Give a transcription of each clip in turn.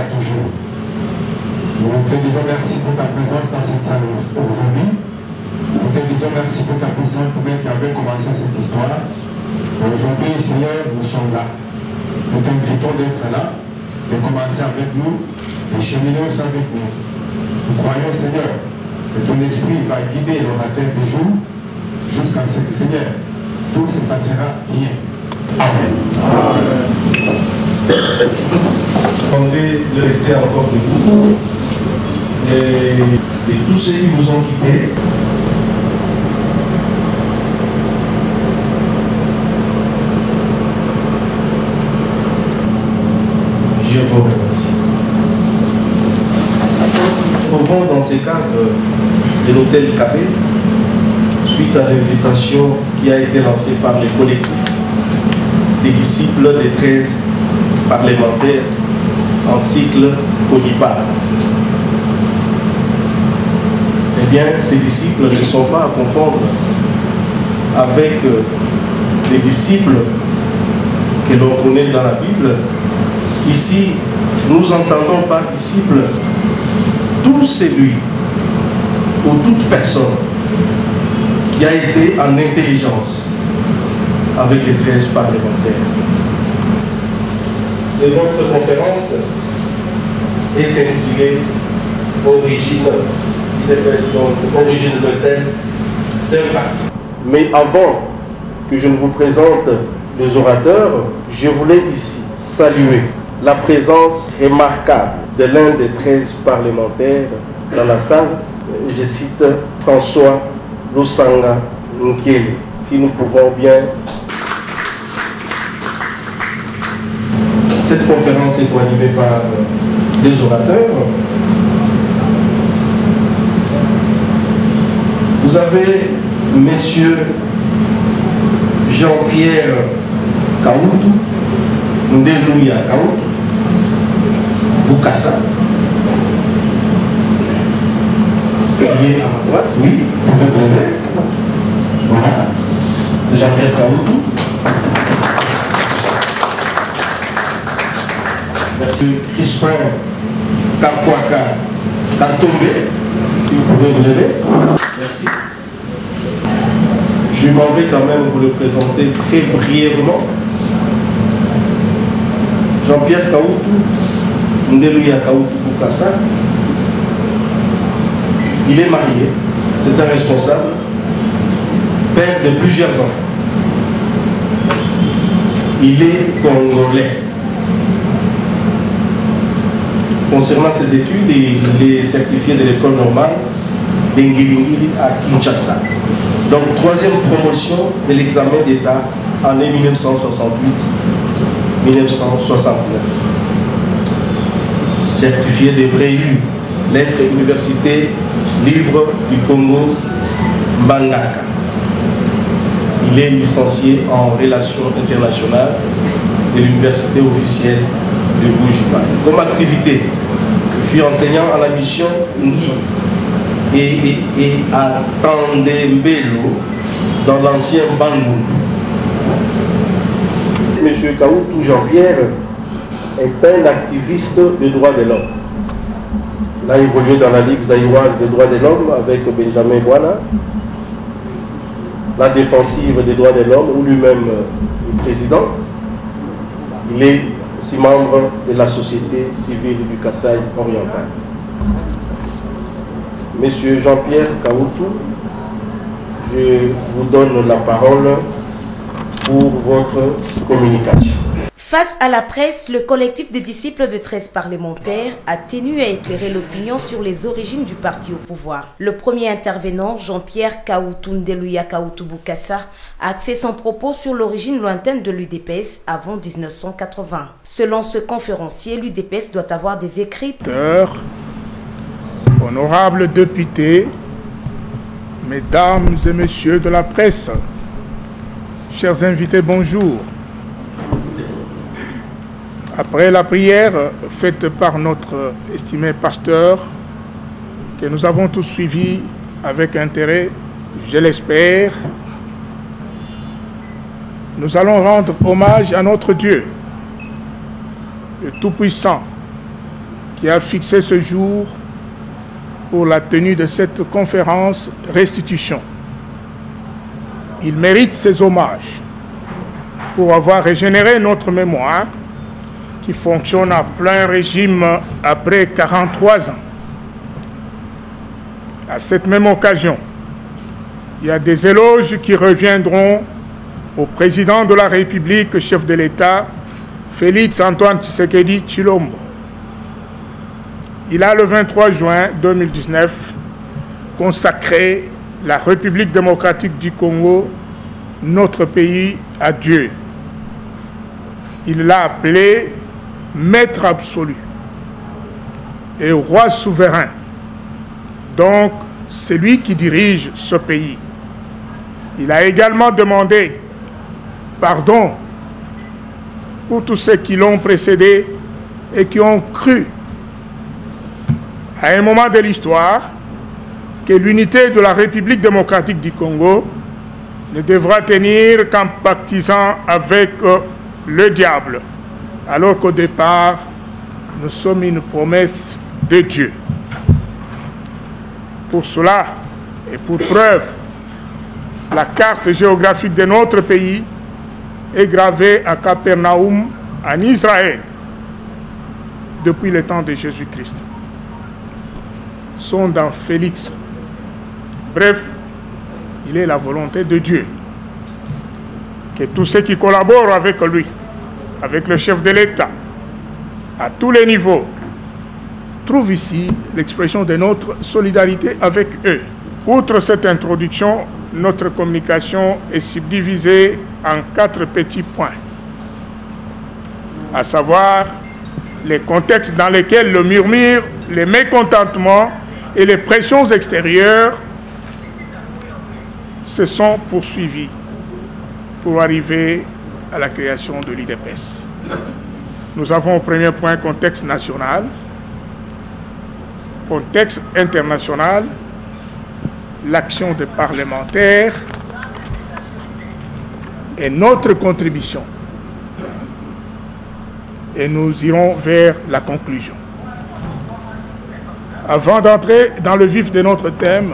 à toujours. Nous te disons merci pour ta présence dans cette salle aujourd'hui. Nous te disons merci pour ta puissante main qui avait commencé cette histoire. Aujourd'hui, Seigneur, nous sommes là. Nous t'invitons d'être là, de commencer avec nous, de cheminer aussi avec nous. Nous croyons, Seigneur, que ton esprit va guider l'orateur du jour jusqu'à ce que, Seigneur, tout se passera bien. Amen. Demandez de rester encore debout. Et tous ceux qui nous ont quittés, je vous remercie. Nous nous trouvons dans ce cadre de l'hôtel Cabé, suite à l'invitation qui a été lancée par les collectifs des disciples des 13 parlementaires en cycle Codipar. Eh bien, ces disciples ne sont pas à confondre avec les disciples que l'on connaît dans la Bible. Ici, nous entendons par disciple tout celui ou toute personne qui a été en intelligence avec les 13 parlementaires. Et notre conférence est intitulée Origine de tel d'un parti. Mais avant que je ne vous présente les orateurs, je voulais ici saluer la présence remarquable de l'un des 13 parlementaires dans la salle. Je cite François Lusanga Nkiele. Si nous pouvons bien. Cette conférence est animée par les orateurs. Vous avez Monsieur Jean-Pierre Kaoutou, Ndelouya Kaoutou, Boukassa. Il est à ma droite, oui, vous pouvez vous lever. Voilà, c'est Jean-Pierre Kaoutou. Merci Crispin Kakwaka Katombe, si vous pouvez vous lever. Merci. Je m'en vais quand même vous le présenter très brièvement. Jean-Pierre Kaoutou, Ndelouya Kaoutou Boukassa. Il est marié, c'est un responsable, père de plusieurs enfants. Il est congolais. Concernant ses études, il est certifié de l'école normale d'Engilingiri à Kinshasa. Donc, 3e promotion de l'examen d'État année 1968-1969. Certifié de Bréu, lettres université libre du Congo, Mbangaka. Il est licencié en relations internationales de l'université officielle de Bujumbura. Comme activité, il fut enseignant à la mission Ngi et à Tandembelo dans l'ancien Bandung. Monsieur Kaoutou Jean-Pierre est un activiste des droits de l'homme. Il a évolué dans la Ligue zaïroise des droits de l'homme avec Benjamin Bwana, la défensive des droits de l'homme, où lui-même est président. Il est aussi membre de la société civile du Kasaï oriental. Monsieur Jean-Pierre Kaoutou, je vous donne la parole pour votre communication. Face à la presse, le collectif des disciples de 13 parlementaires a tenu à éclairer l'opinion sur les origines du parti au pouvoir. Le premier intervenant, Jean-Pierre Kaoutou Ndelouya Kaoutou Boukassa, a axé son propos sur l'origine lointaine de l'UDPS avant 1980. Selon ce conférencier, l'UDPS doit avoir des écrits. Honorables députés, mesdames et messieurs de la presse, chers invités, bonjour. Après la prière faite par notre estimé pasteur, que nous avons tous suivi avec intérêt, je l'espère, nous allons rendre hommage à notre Dieu, le Tout-Puissant, qui a fixé ce jour pour la tenue de cette conférence restitution. Il mérite ses hommages pour avoir régénéré notre mémoire qui fonctionne à plein régime après 43 ans. À cette même occasion, il y a des éloges qui reviendront au président de la République, chef de l'État, Félix Antoine Tshisekedi Tshilombo. Il a le 23 juin 2019 consacré la République démocratique du Congo, notre pays, à Dieu. Il l'a appelé maître absolu et roi souverain. Donc, c'est lui qui dirige ce pays. Il a également demandé pardon pour tous ceux qui l'ont précédé et qui ont cru à un moment de l'histoire que l'unité de la République démocratique du Congo ne devra tenir qu'en pactisant avec le diable, alors qu'au départ, nous sommes une promesse de Dieu. Pour cela, et pour preuve, la carte géographique de notre pays est gravée à Capernaum, en Israël, depuis le temps de Jésus-Christ. Sont dans Félix. Bref, il est la volonté de Dieu que tous ceux qui collaborent avec lui, avec le chef de l'État, à tous les niveaux, trouvent ici l'expression de notre solidarité avec eux. Outre cette introduction, notre communication est subdivisée en 4 petits points, à savoir les contextes dans lesquels le murmure, les mécontentements et les pressions extérieures se sont poursuivis pour arriver à la création de l'UDPS. Nous avons au premier point contexte national, contexte international, l'action des parlementaires et notre contribution. Et nous irons vers la conclusion. Avant d'entrer dans le vif de notre thème,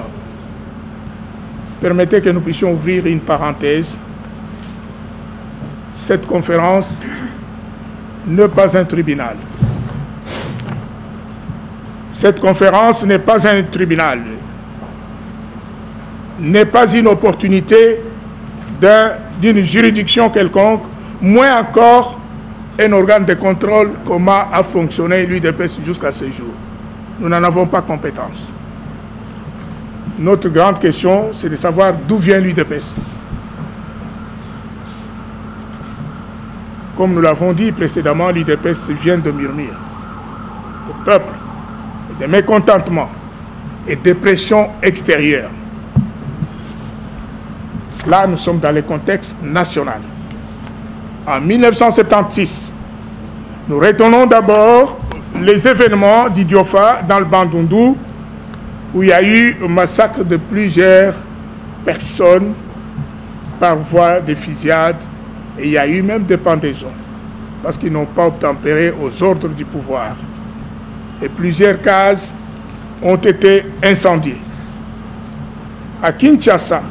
permettez que nous puissions ouvrir une parenthèse. Cette conférence n'est pas un tribunal. Cette conférence n'est pas un tribunal, n'est pas une opportunité d'une juridiction quelconque, moins encore un organe de contrôle comment a fonctionné l'UDPS jusqu'à ce jour. Nous n'en avons pas compétence. Notre grande question, c'est de savoir d'où vient l'UDPS. Comme nous l'avons dit précédemment, l'UDPS vient de murmure, de peuple, de mécontentement et de pression extérieure. Là, nous sommes dans le contexte national. En 1976, nous retenons d'abord les événements d'Idiofa dans le Bandundu, où il y a eu un massacre de plusieurs personnes par voie de fusillade, et il y a eu même des pendaisons, parce qu'ils n'ont pas obtempéré aux ordres du pouvoir. Et plusieurs cases ont été incendiées. À Kinshasa,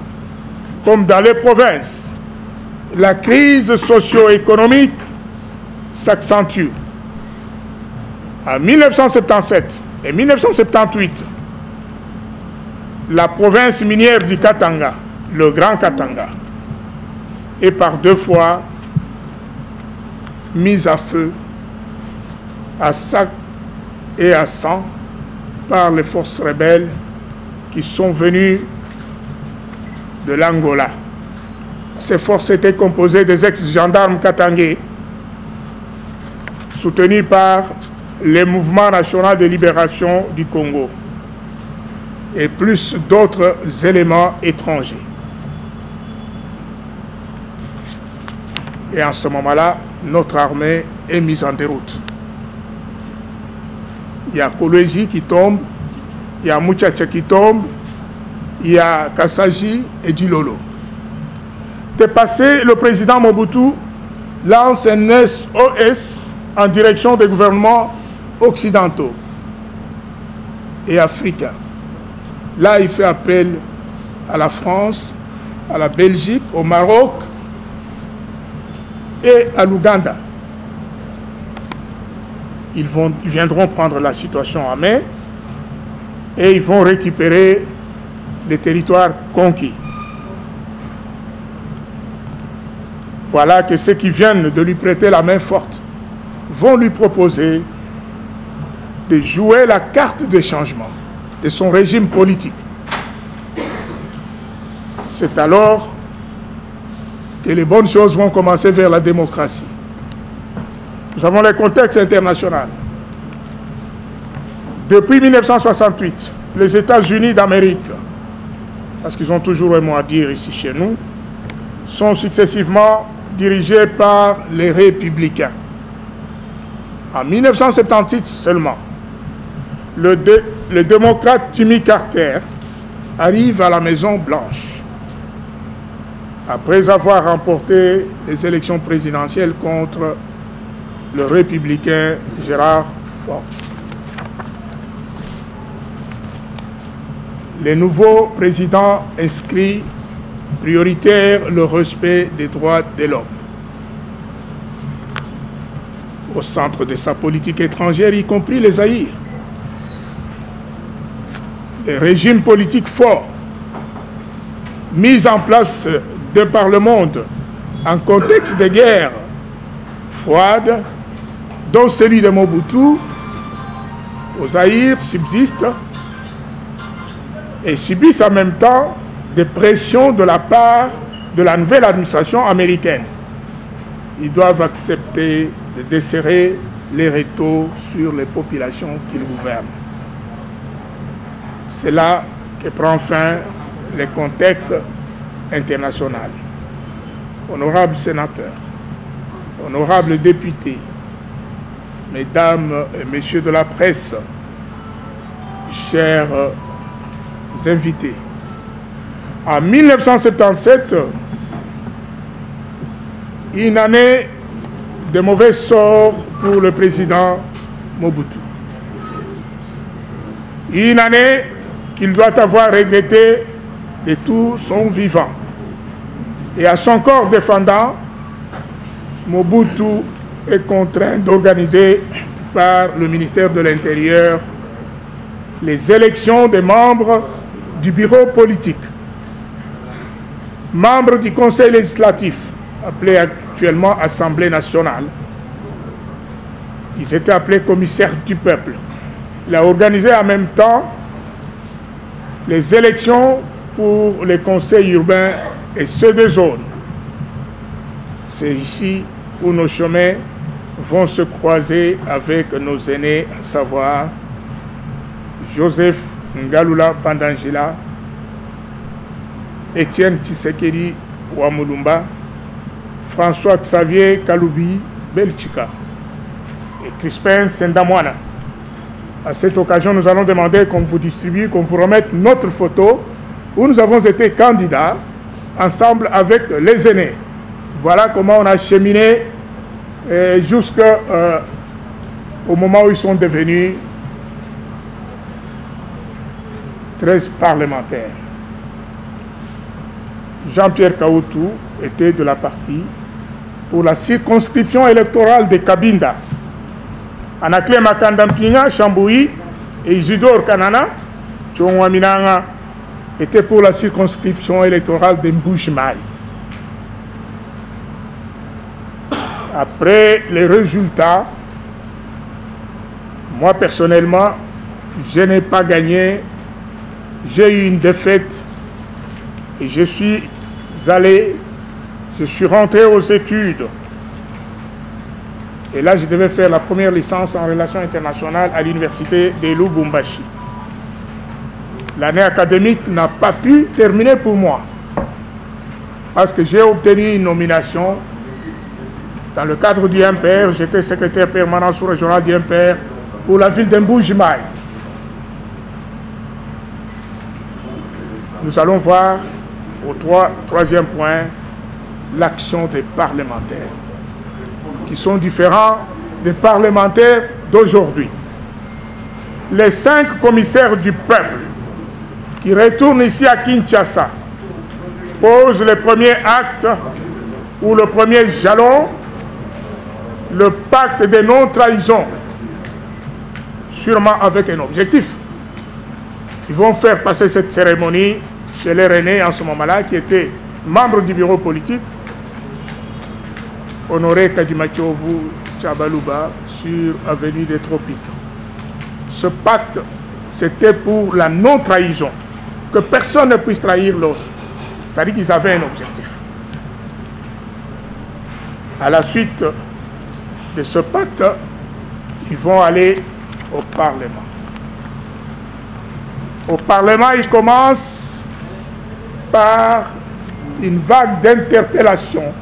comme dans les provinces, la crise socio-économique s'accentue. En 1977 et 1978, la province minière du Katanga, le Grand Katanga, est par 2 fois mise à feu, à sac et à sang par les forces rebelles qui sont venues de l'Angola. Ces forces étaient composées des ex-gendarmes katangais, soutenus par le Mouvement national de libération du Congo et plus d'autres éléments étrangers. Et en ce moment-là, notre armée est mise en déroute. Il y a Kolwezi qui tombe, il y a Mouchacha qui tombe, il y a Kassaji et Dilolo. Dépassé, le président Mobutu lance un SOS en direction des gouvernements occidentaux et africain. Là, il fait appel à la France, à la Belgique, au Maroc et à l'Ouganda. Ils viendront prendre la situation en main et ils vont récupérer les territoires conquis. Voilà que ceux qui viennent de lui prêter la main forte vont lui proposer de jouer la carte de changement de son régime politique. C'est alors que les bonnes choses vont commencer vers la démocratie. Nous avons le contexte international. Depuis 1968, les États-Unis d'Amérique, parce qu'ils ont toujours un mot à dire ici chez nous, sont successivement dirigés par les républicains. En 1978 seulement, le démocrate Jimmy Carter arrive à la Maison-Blanche après avoir remporté les élections présidentielles contre le républicain Gerald Ford. Les nouveaux présidents inscrits prioritaire le respect des droits de l'homme. Au centre de sa politique étrangère, y compris les Zaïre. Les régimes politiques forts mis en place de par le monde en contexte de guerre froide, dont celui de Mobutu, au Zaïre subsiste et subissent en même temps des pressions de la part de la nouvelle administration américaine. Ils doivent accepter de desserrer les rétaux sur les populations qu'ils gouvernent. C'est là que prend fin le contexte international. Honorables sénateurs, honorables députés, mesdames et messieurs de la presse, chers invités, en 1977, une année de mauvais sort pour le président Mobutu. Une année qu'il doit avoir regrettée de tout son vivant. Et à son corps défendant, Mobutu est contraint d'organiser par le ministère de l'Intérieur les élections des membres du bureau politique, membres du Conseil législatif, appelé actuellement Assemblée nationale. Ils étaient appelés commissaires du peuple. Il a organisé en même temps les élections pour les conseils urbains et ceux des zones. C'est ici où nos chemins vont se croiser avec nos aînés, à savoir Joseph Ngalula Pandangila, Étienne Tshisekedi Wamulumba, François Xavier Kaloubi Belchika et Crispin Sendamwana. À cette occasion, nous allons demander qu'on vous distribue, qu'on vous remette notre photo où nous avons été candidats ensemble avec les aînés. Voilà comment on a cheminé jusqu'au moment où ils sont devenus 13 parlementaires. Jean-Pierre Kaoutou était de la partie pour la circonscription électorale de Kabinda. Anakle Makandampinga, Chambouyi et Isidore Kanana, Tchongwaminanga, étaient pour la circonscription électorale de Mbujimaï. Après les résultats, moi personnellement, je n'ai pas gagné. J'ai eu une défaite et je suis rentré aux études. Et là, je devais faire la première licence en relations internationales à l'université de Lubumbashi. L'année académique n'a pas pu terminer pour moi parce que j'ai obtenu une nomination dans le cadre du MPR. J'étais secrétaire permanent sous-régional du MPR pour la ville de Mbujimaï. Nous allons voir au troisième point l'action des parlementaires qui sont différents des parlementaires d'aujourd'hui. les 5 commissaires du peuple qui retournent ici à Kinshasa posent le premier acte ou le premier jalon, le pacte de non-trahison, sûrement avec un objectif. Ils vont faire passer cette cérémonie chez les René en ce moment-là, qui était membre du bureau politique, Honoré Kadimakiovu Tchabalouba, sur Avenue des Tropiques. Ce pacte, c'était pour la non-trahison, que personne ne puisse trahir l'autre. C'est-à-dire qu'ils avaient un objectif. À la suite de ce pacte, ils vont aller au Parlement. Au Parlement, ils commencent par une vague d'interpellations.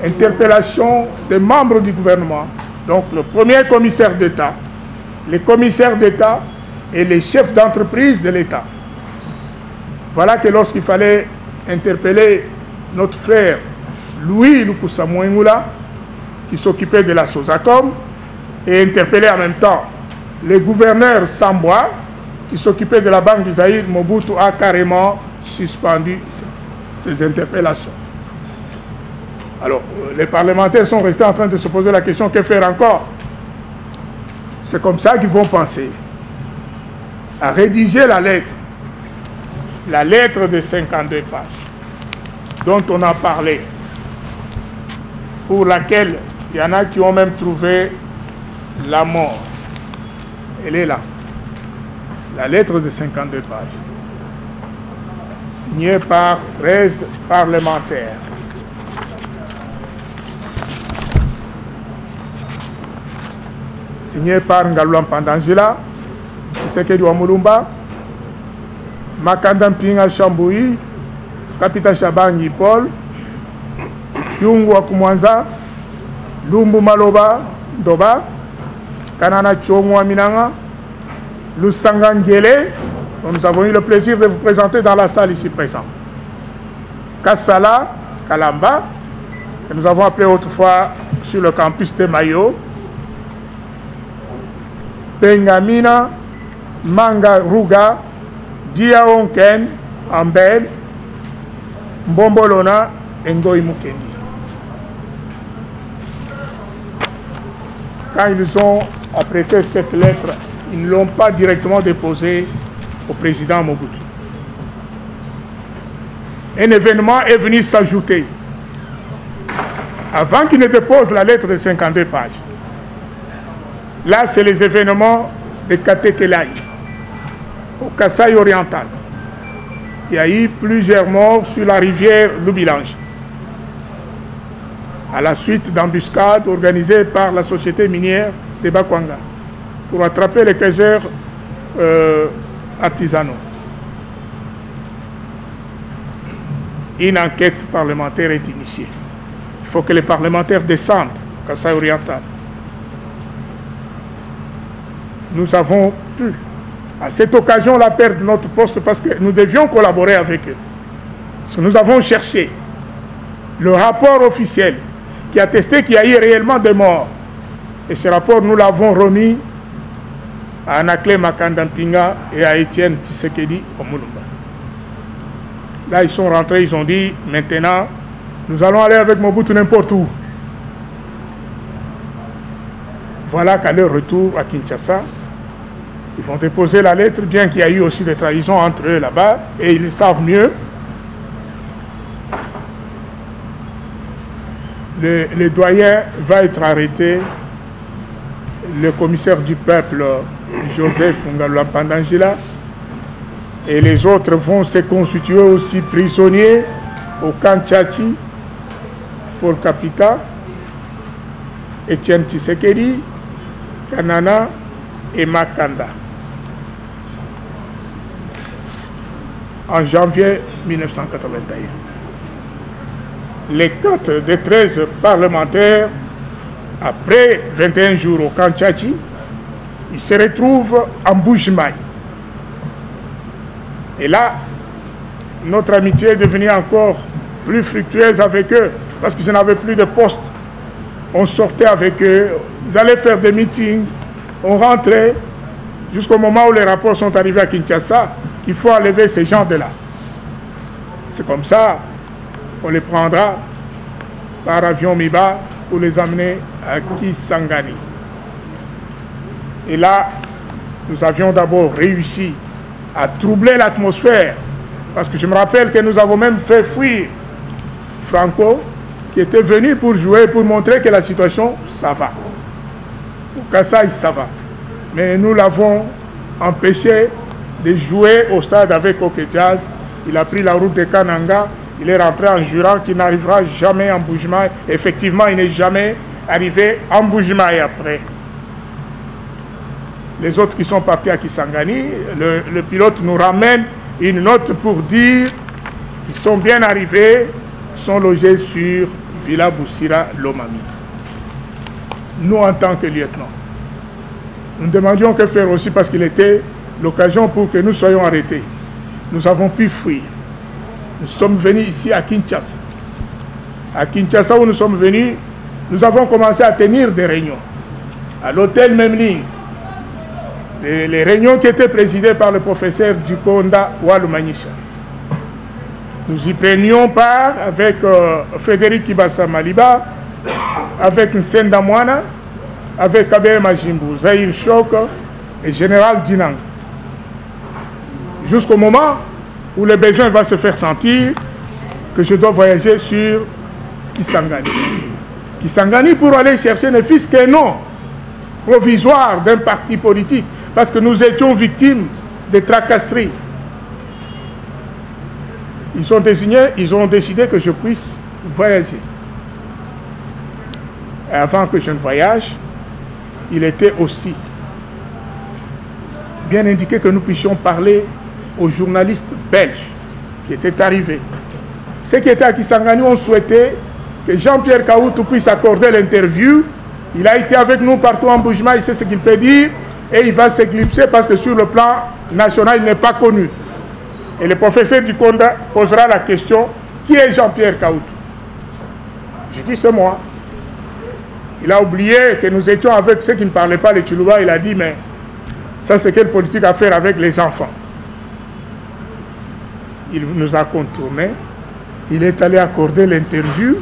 Interpellation des membres du gouvernement, donc le premier commissaire d'État, les commissaires d'État et les chefs d'entreprise de l'État. Voilà que lorsqu'il fallait interpeller notre frère Louis Lukusa Mouengoula, qui s'occupait de la SOSACOM, et interpeller en même temps le gouverneur Samboa, qui s'occupait de la Banque du Zaïre, Mobutu a carrément suspendu ces interpellations. Alors, les parlementaires sont restés en train de se poser la question, que faire encore? C'est comme ça qu'ils vont penser à rédiger la lettre de 52 pages, dont on a parlé, pour laquelle il y en a qui ont même trouvé la mort. Elle est là. La lettre de 52 pages, signée par 13 parlementaires. Signé par Ngalouan Pandangila, Tshisekedi wa Mulumba, Makanda Mpinga Chamboui, Kapita Shabangi Paul, Yungu wa Kumwanza, Lumbu Maloba Ndoba, Kanana Tchomwa Minanga, Lusanga Ngele, dont nous avons eu le plaisir de vous présenter dans la salle ici présente. Kassala Kalamba, que nous avons appelé autrefois sur le campus de Mayo, Bengamina, Manga Ruga, Diaonken, Ambel, Mbombolona et Ngoï Mukendi. Quand ils ont apprêté cette lettre, ils ne l'ont pas directement déposée au président Mobutu. Un événement est venu s'ajouter. Avant qu'il ne dépose la lettre de 52 pages, là, c'est les événements de Katekelaï, au Kasaï oriental. Il y a eu plusieurs morts sur la rivière Loubilange, à la suite d'embuscades organisées par la société minière de Bakwanga pour attraper les pêcheurs artisanaux. Une enquête parlementaire est initiée. Il faut que les parlementaires descendent au Kasaï oriental. Nous avons pu, à cette occasion-là, perdre notre poste parce que nous devions collaborer avec eux. Parce que nous avons cherché le rapport officiel qui attestait qu'il y a eu réellement des morts. Et ce rapport, nous l'avons remis à Anakle Makanda Mpinga et à Étienne Tshisekedi au Mulumba. Là, ils sont rentrés, ils ont dit, maintenant, nous allons aller avec Mobutu n'importe où. Voilà qu'à leur retour à Kinshasa, ils vont déposer la lettre, bien qu'il y a eu aussi des trahisons entre eux là-bas, et ils le savent mieux. Le doyen va être arrêté, le commissaire du peuple, Joseph Ngalouan Pandangila, et les autres vont se constituer aussi prisonniers au camp Tchachi pour Kapita, Étienne Tshisekedi, Kanana et Makanda. En janvier 1981. Les 4 des 13 parlementaires, après 21 jours au camp Tchachi, ils se retrouvent en Bujimaï. Et là, notre amitié est devenue encore plus fructueuse avec eux, parce qu'ils n'avaient plus de poste. On sortait avec eux, ils allaient faire des meetings on rentrait jusqu'au moment où les rapports sont arrivés à Kinshasa, qu'il faut enlever ces gens de là. C'est comme ça qu'on les prendra par avion MIBA pour les amener à Kisangani. Et là, nous avions d'abord réussi à troubler l'atmosphère, parce que je me rappelle que nous avons même fait fuir Franco, qui était venu pour jouer, pour montrer que la situation, ça va. Au Kasaï, ça va. Mais nous l'avons empêché de jouer au stade avec Hockey Jazz. Il a pris la route de Kananga. Il est rentré en jurant qu'il n'arrivera jamais en Mbuji-Mayi. Effectivement, il n'est jamais arrivé en Mbuji-Mayi après. Les autres qui sont partis à Kisangani, le pilote nous ramène une note pour dire qu'ils sont bien arrivés, sont logés sur Villa Boussira Lomami. Nous, en tant que lieutenant, nous demandions que faire aussi parce qu'il était l'occasion pour que nous soyons arrêtés. Nous avons pu fuir. Nous sommes venus ici à Kinshasa. À Kinshasa où nous sommes venus, nous avons commencé à tenir des réunions. À l'hôtel Memling. Les réunions qui étaient présidées par le professeur Dukonda Walumanyisha. Nous y prenions part avec Frédéric Kibasa Maliba, avec Nsenda Mwana, avec Kabé Majimbu, Zahir Chok et Général Dinang. Jusqu'au moment où le besoin va se faire sentir que je dois voyager sur Kisangani. Kisangani pour aller chercher ne fût-ce qu'un nom provisoire d'un parti politique, parce que nous étions victimes de tracasseries. Ils ont décidé que je puisse voyager. Et avant que je ne voyage, il était aussi bien indiqué que nous puissions parler aux journalistes belges qui étaient arrivés. Ceux qui étaient à Kisangani ont souhaité que Jean-Pierre Kaoutou puisse accorder l'interview. Il a été avec nous partout en Mbuji-Mayi, il sait ce qu'il peut dire, et il va s'éclipser parce que sur le plan national, il n'est pas connu. Et le professeur Dukonda posera la question, qui est Jean-Pierre Kaoutou? Je dis, c'est moi. Il a oublié que nous étions avec ceux qui ne parlaient pas le Tshilouba. Il a dit, mais ça c'est quelle politique à faire avec les enfants? Il nous a contournés. Il est allé accorder l'interview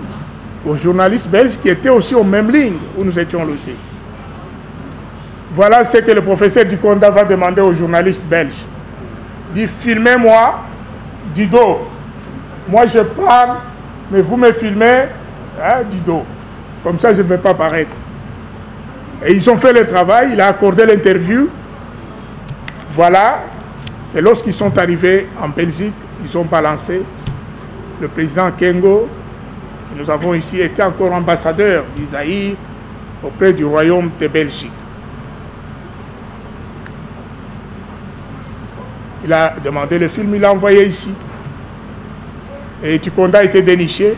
aux journalistes belges qui étaient aussi aux mêmes lignes où nous étions logés. Voilà ce que le professeur Dukonda va demander aux journalistes belges. Il dit, filmez-moi du dos. Moi je parle, mais vous me filmez du dos. Comme ça, je ne vais pas paraître. Et ils ont fait le travail, il a accordé l'interview. Voilà. Et lorsqu'ils sont arrivés en Belgique, ils ont balancé le président Kengo. Nous avons ici été encore ambassadeur d'Isaïe auprès du royaume de Belgique. Il a demandé le film, il l'a envoyé ici. Et Dukonda a été déniché.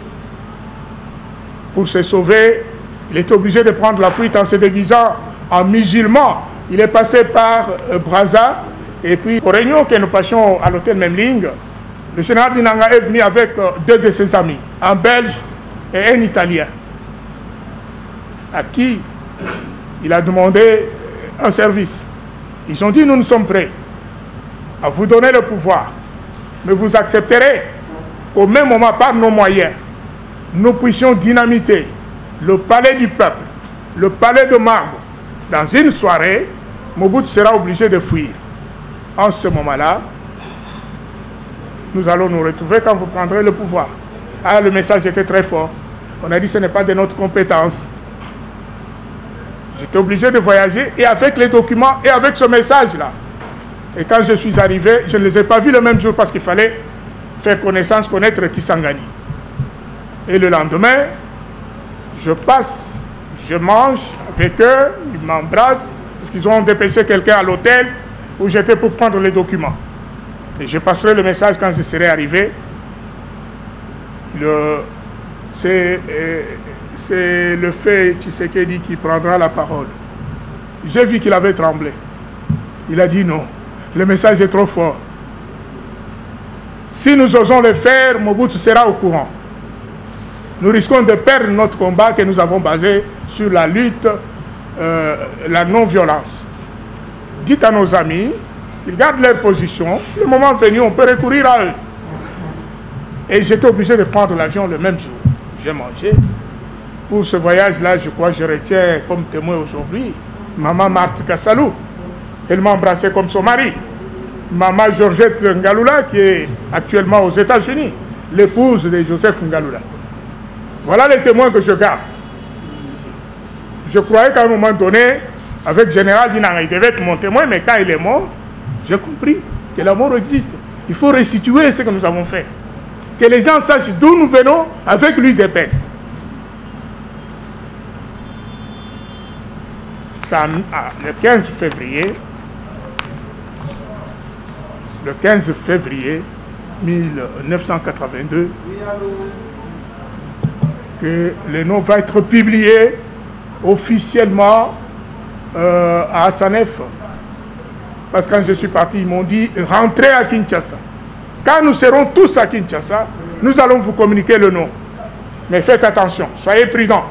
Pour se sauver, il était obligé de prendre la fuite en se déguisant en musulman. Il est passé par Brazza. Et puis, aux réunions que nous passions à l'hôtel Memling, le général Dinanga est venu avec deux de ses amis, un Belge et un Italien, à qui il a demandé un service. Ils ont dit, nous sommes prêts à vous donner le pouvoir, mais vous accepterez qu'au même moment, par nos moyens, nous puissions dynamiter le palais du peuple, le palais de marbre. Dans une soirée, Mobutu sera obligé de fuir. En ce moment-là, nous allons nous retrouver quand vous prendrez le pouvoir. Ah, le message était très fort. On a dit, ce n'est pas de notre compétence. J'étais obligé de voyager, et avec les documents, et avec ce message-là. Et quand je suis arrivé, je ne les ai pas vus le même jour, parce qu'il fallait faire connaissance, connaître Kisangani. Et le lendemain, je passe, je mange avec eux, ils m'embrassent, parce qu'ils ont dépêché quelqu'un à l'hôtel où j'étais pour prendre les documents. Et je passerai le message quand je serai arrivé. C'est le fait Tshisekedi qui prendra la parole. J'ai vu qu'il avait tremblé. Il a dit non, le message est trop fort. Si nous osons le faire, Mobutu sera au courant. Nous risquons de perdre notre combat que nous avons basé sur la lutte, la non-violence. dites à nos amis, ils gardent leur position. Le moment venu, on peut recourir à eux. Et j'étais obligé de prendre l'avion le même jour. J'ai mangé. Pour ce voyage-là, je crois que je retiens comme témoin aujourd'hui Maman Marthe Kassalou. Elle m'a embrassé comme son mari. Maman Georgette Ngalula, qui est actuellement aux États-Unis, l'épouse de Joseph Ngalula. Voilà les témoins que je garde. Je croyais qu'à un moment donné, avec Général Dinang, il devait être mon témoin, mais quand il est mort, j'ai compris que la mort existe. Il faut restituer ce que nous avons fait. Que les gens sachent d'où nous venons avec l'UDPS. Le 15 février 1982, que le nom va être publié officiellement à Hassanef. Parce que quand je suis parti, ils m'ont dit rentrez à Kinshasa. Quand nous serons tous à Kinshasa, nous allons vous communiquer le nom. Mais faites attention, soyez prudents.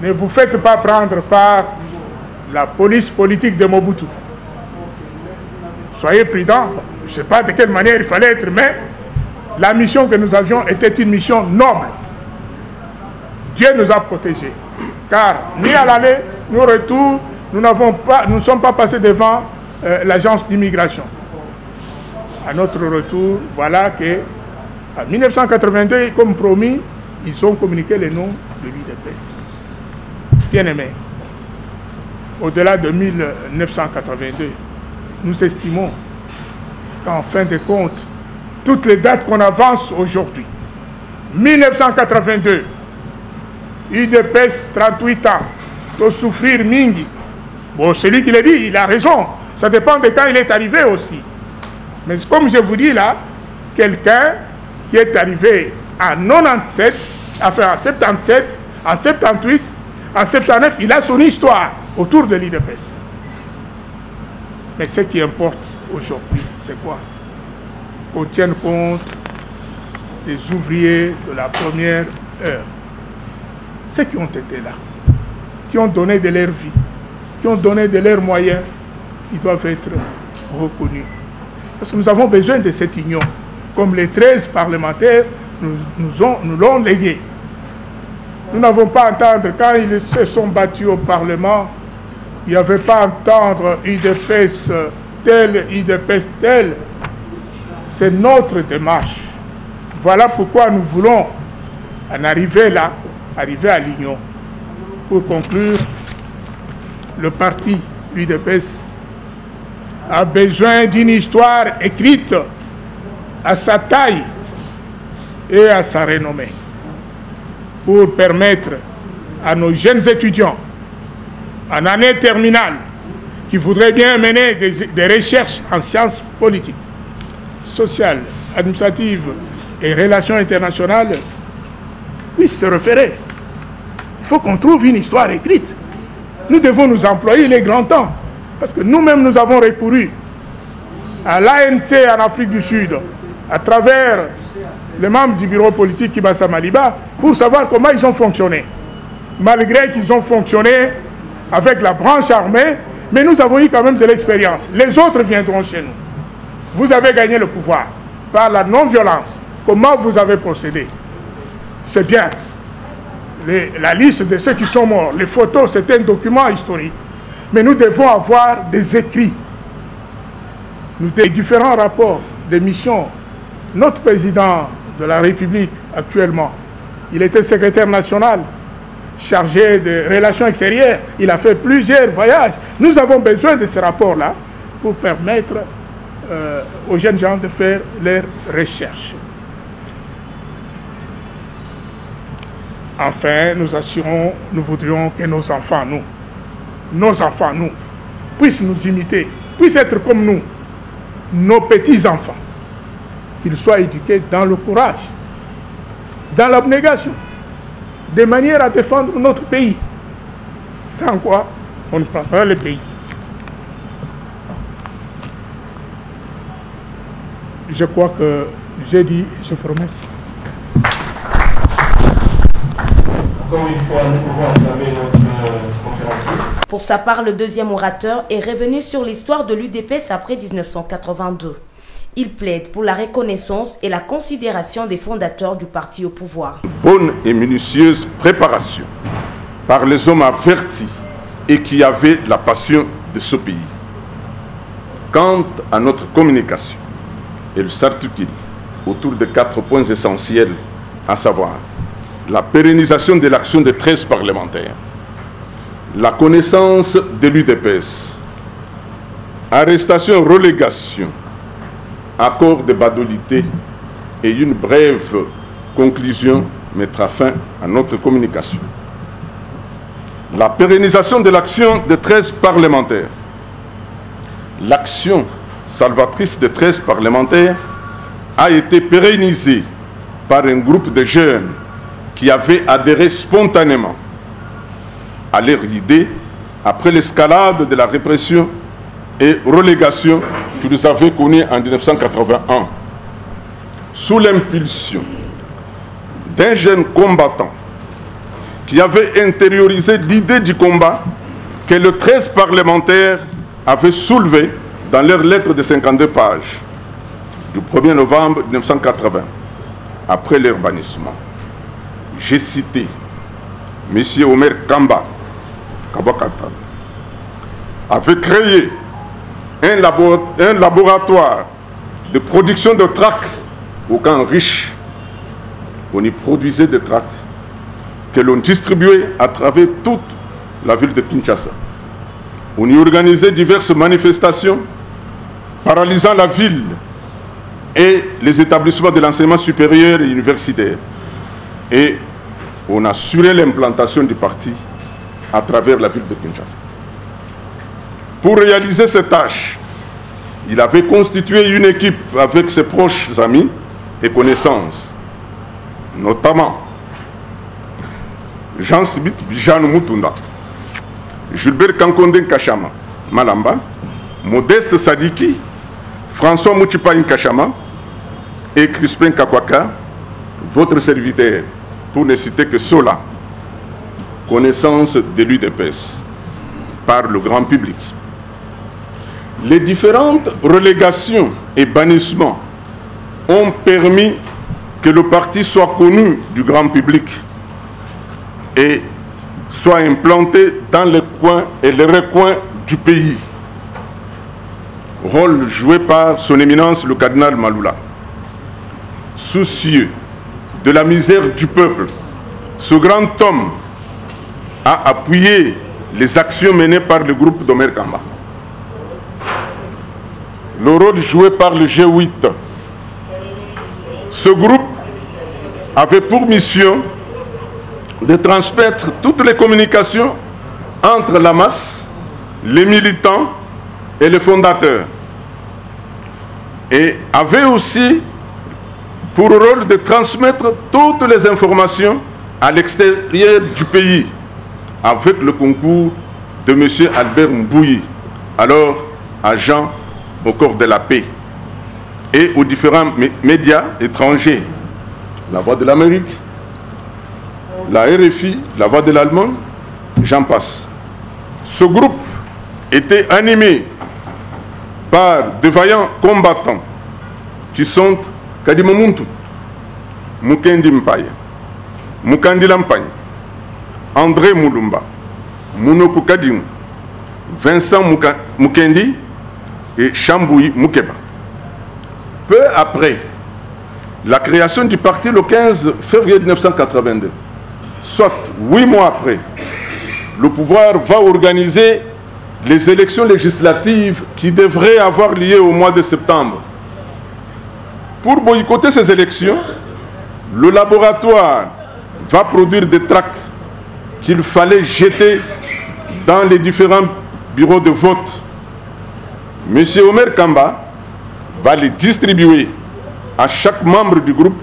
Ne vous faites pas prendre par la police politique de Mobutu. Soyez prudents. Je ne sais pas de quelle manière il fallait être, mais la mission que nous avions était une mission noble. Dieu nous a protégés. Car ni à l'aller, ni au retour, nous ne sommes pas passés devant l'agence d'immigration. À notre retour, voilà que en 1982, comme promis, ils ont communiqué le nom de l'UDPS. Bien-aimés, au-delà de 1982, nous estimons qu'en fin de compte, toutes les dates qu'on avance aujourd'hui, 1982, UDPS, 38 ans, de souffrir Mingi. Bon, celui qui l'a dit, il a raison. Ça dépend de quand il est arrivé aussi. Mais comme je vous dis là, quelqu'un qui est arrivé en 97, enfin en 77, en 78, en 79, il a son histoire autour de l'UDPS. Mais ce qui importe aujourd'hui, c'est quoi? Qu'on tienne compte des ouvriers de la première heure. Ceux qui ont été là, qui ont donné de leur vie, qui ont donné de leurs moyens, ils doivent être reconnus. Parce que nous avons besoin de cette union. Comme les 13 parlementaires nous l'ont légué. Nous n'avons pas à entendre, quand ils se sont battus au Parlement, il n'y avait pas à entendre UDPS tel, UDPS tel. C'est notre démarche. Voilà pourquoi nous voulons en arriver là, arriver à l'union. Pour conclure, le parti UDPS a besoin d'une histoire écrite à sa taille et à sa renommée pour permettre à nos jeunes étudiants en année terminale qui voudraient bien mener des recherches en sciences politiques, sociales, administratives et relations internationales puissent se référer. Il faut qu'on trouve une histoire écrite. Nous devons nous employer, il est grand temps. Parce que nous-mêmes, nous avons recouru à l'ANC en Afrique du Sud, à travers les membres du bureau politique Kibasa Maliba, pour savoir comment ils ont fonctionné. Malgré qu'ils ont fonctionné avec la branche armée, mais nous avons eu quand même de l'expérience. Les autres viendront chez nous. Vous avez gagné le pouvoir par la non-violence. Comment vous avez procédé? C'est bien. La liste de ceux qui sont morts, les photos, c'est un document historique. Mais nous devons avoir des écrits, des différents rapports, des missions. Notre président de la République actuellement, il était secrétaire national, chargé de relations extérieures. Il a fait plusieurs voyages. Nous avons besoin de ces rapports-là pour permettre aux jeunes gens de faire leurs recherches. Enfin, nous voudrions que nos enfants, nous, puissent nous imiter, puissent être comme nous, nos petits-enfants, qu'ils soient éduqués dans le courage, dans l'abnégation, de manière à défendre notre pays. Sans quoi, on ne prend pas le pays. Je crois que j'ai dit, je vous remercie. Encore une fois, nous pouvons acclamer notre conférencier. Pour sa part, le deuxième orateur est revenu sur l'histoire de l'UDPS après 1982. Il plaide pour la reconnaissance et la considération des fondateurs du parti au pouvoir. Bonne et minutieuse préparation par les hommes avertis et qui avaient la passion de ce pays. Quant à notre communication, elle s'articule autour de 4 points essentiels, à savoir la pérennisation de l'action des 13 parlementaires, la connaissance de l'UDPS, arrestation, relégation, accord de badolité et une brève conclusion mettra fin à notre communication. La pérennisation de l'action de 13 parlementaires. L'action salvatrice de 13 parlementaires a été pérennisée par un groupe de jeunes qui avaient adhéré spontanément à leur idée après l'escalade de la répression et relégation que nous avons connue en 1981. Sous l'impulsion d'un jeune combattant qui avait intériorisé l'idée du combat que les 13 parlementaires avaient soulevé dans leur lettre de 52 pages du 1er novembre 1980, après leur bannissement. J'ai cité M. Omer Kamba, Kabakata, avait créé un laboratoire de production de tracts au camp riche. On y produisait des tracts que l'on distribuait à travers toute la ville de Kinshasa. On y organisait diverses manifestations paralysant la ville et les établissements de l'enseignement supérieur et universitaire. Et on assurait l'implantation du parti à travers la ville de Kinshasa. Pour réaliser ces tâches, il avait constitué une équipe avec ses proches amis et connaissances, notamment Jean Sibit Bijano Mutunda, Gilbert Kankonde Kachama Malamba, Modeste Sadiki, François Mouchipa Kachama et Crispin Kakwaka, votre serviteur, pour ne citer que cela, connaissance de l'UDPS par le grand public. Les différentes relégations et bannissements ont permis que le parti soit connu du grand public et soit implanté dans les coins et les recoins du pays. Rôle joué par son éminence le cardinal Maloula. Soucieux de la misère du peuple, ce grand homme a appuyé les actions menées par le groupe d'Omer Kamba. Le rôle joué par le G8. Ce groupe avait pour mission de transmettre toutes les communications entre la masse, les militants et les fondateurs. Et avait aussi pour rôle de transmettre toutes les informations à l'extérieur du pays, avec le concours de M. Albert Mbouyi, alors agent au corps de la paix, et aux différents médias étrangers, la Voix de l'Amérique, la RFI, la Voix de l'Allemagne, j'en passe. Ce groupe était animé par de vaillants combattants qui sont Kadima Muntu, Mukendi Mpaye, Mukandi Lampagne, André Moulumba, Munoku Kadim, Vincent Mukendi et Chamboui Mukeba. Peu après la création du parti le 15 février 1982, soit 8 mois après, le pouvoir va organiser les élections législatives qui devraient avoir lieu au mois de septembre. Pour boycotter ces élections, le laboratoire va produire des tracts qu'il fallait jeter dans les différents bureaux de vote. M. Omer Kamba va les distribuer à chaque membre du groupe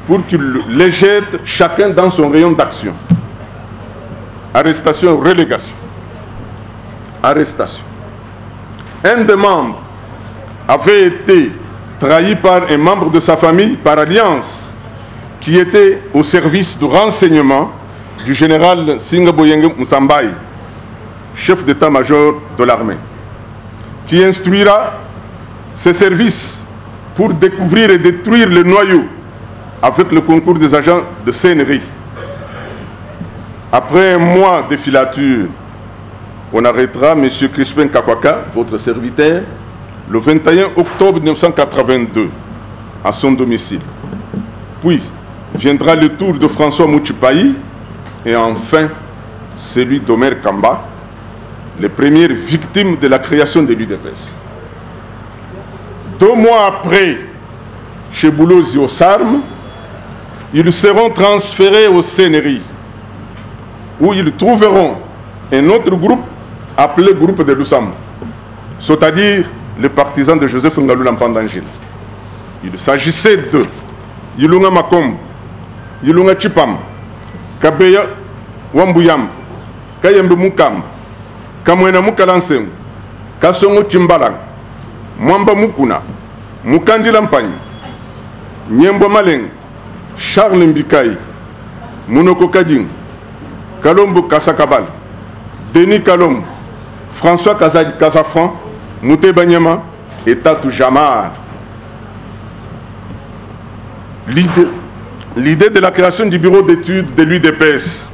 pour qu'il les jette chacun dans son rayon d'action. Arrestation, relégation. Arrestation. Un des membres avait été trahi par un membre de sa famille par alliance qui était au service de renseignement du général Singaboyenge Mousambaye. chef d'état-major de l'armée, qui instruira ses services pour découvrir et détruire le noyau avec le concours des agents de CNRI. Après un mois de filature, on arrêtera M. Crispin Kakwaka, votre serviteur, le 21 octobre 1982, à son domicile. Puis viendra le tour de François Mouchipaï et enfin celui d'Omer Kamba, les premières victimes de la création de l'UDPS. 2 mois après, chez Boulozi au Sarm, ils seront transférés au CNRI, où ils trouveront un autre groupe appelé groupe de Lusam, c'est-à-dire les partisans de Joseph Ngalou Lampandangil. Il s'agissait de Yilunga Makom, Yilunga Chipam, Kabeya Wambuyam, Kayembe Mukam, Kamwena Mukalansem, Kasongo Chimbalang, Mwamba Mukuna, Mukandi Lampagne, Nyembo Maleng, Charles Mbikai, Munoko Kading, Kalombo Kasakabal, Denis Kalom, François Kasafran, Mouté Banyama et Tatou Jamar. L'idée de la création du bureau d'études de l'UDPS.